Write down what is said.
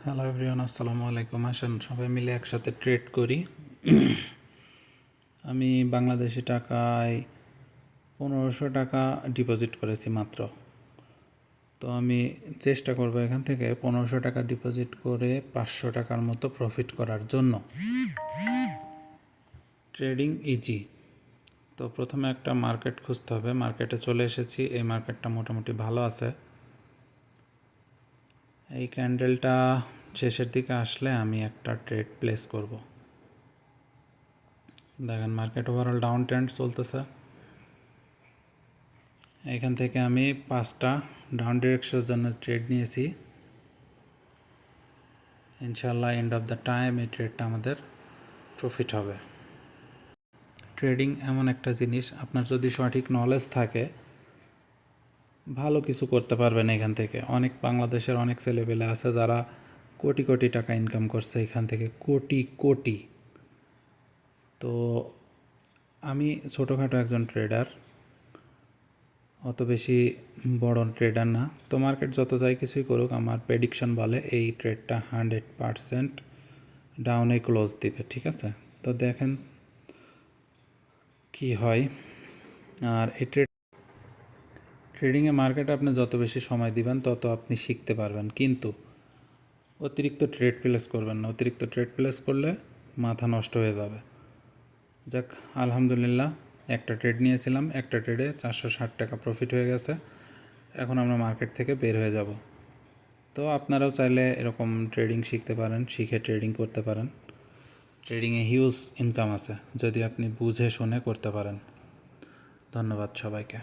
Hello everyone, আসসালামু আলাইকুম। আসেন সবাই মিলে একসাথে ট্রেড করি। আমি বাংলাদেশি টাকায় 1500 টাকা ডিপোজিট করেছি মাত্র। তো আমি চেষ্টা করব এখান থেকে 1500 টাকা ডিপোজিট করে 500 টাকার মতো প্রফিট করার জন্য। Trading easy. তো প্রথমে একটা মার্কেট খুঁজতে হবে। মার্কেটে চলে এসেছি। এই মার্কেটটা মোটামুটি ভালো আছে। এই ক্যান্ডেলটা শেষের দিকে আসলে আমি একটা ট্রেড প্লেস করব। দেখেন মার্কেট ওভারঅল ডাউন ট্রেন্ড চলতেছে। এখান থেকে আমি 5টা ডাউন ডিরেকশনের জন্য ট্রেড নিয়েছি। ইনশাল্লাহ এন্ড অফ দ্য টাইম এই ট্রেডটা আমাদের প্রফিট হবে। ট্রেডিং এমন একটা জিনিস, আপনার যদি সঠিক নলেজ থাকে ভালো কিছু করতে পারবেন এখান থেকে। অনেক বাংলাদেশের অনেক ছেলেপেলে আছে যারা কোটি কোটি টাকা ইনকাম করছে এখান থেকে, কোটি কোটি। তো আমি ছোটোখাটো একজন ট্রেডার, অত বেশি বড় ট্রেডার না। তো মার্কেট যত যাই কিছুই করুক, আমার প্রেডিকশন বলে এই ট্রেডটা 100% ডাউনে ক্লোজ দিবে। ঠিক আছে, তো দেখেন কি হয়। আর এই ট্রেডিংয়ে মার্কেটে আপনি যত বেশি সময় দিবেন তত আপনি শিখতে পারবেন, কিন্তু অতিরিক্ত ট্রেড প্লেস করবেন না। অতিরিক্ত ট্রেড প্লেস করলে মাথা নষ্ট হয়ে যাবে। যাক, আলহামদুলিল্লাহ একটা ট্রেড নিয়েছিলাম, একটা ট্রেডে 460 টাকা প্রফিট হয়ে গেছে। এখন আমরা মার্কেট থেকে বের হয়ে যাব। তো আপনারাও চাইলে এরকম ট্রেডিং শিখতে পারেন, শিখে ট্রেডিং করতে পারেন। ট্রেডিংয়ে হিউজ ইনকাম আছে যদি আপনি বুঝে শুনে করতে পারেন। ধন্যবাদ সবাইকে।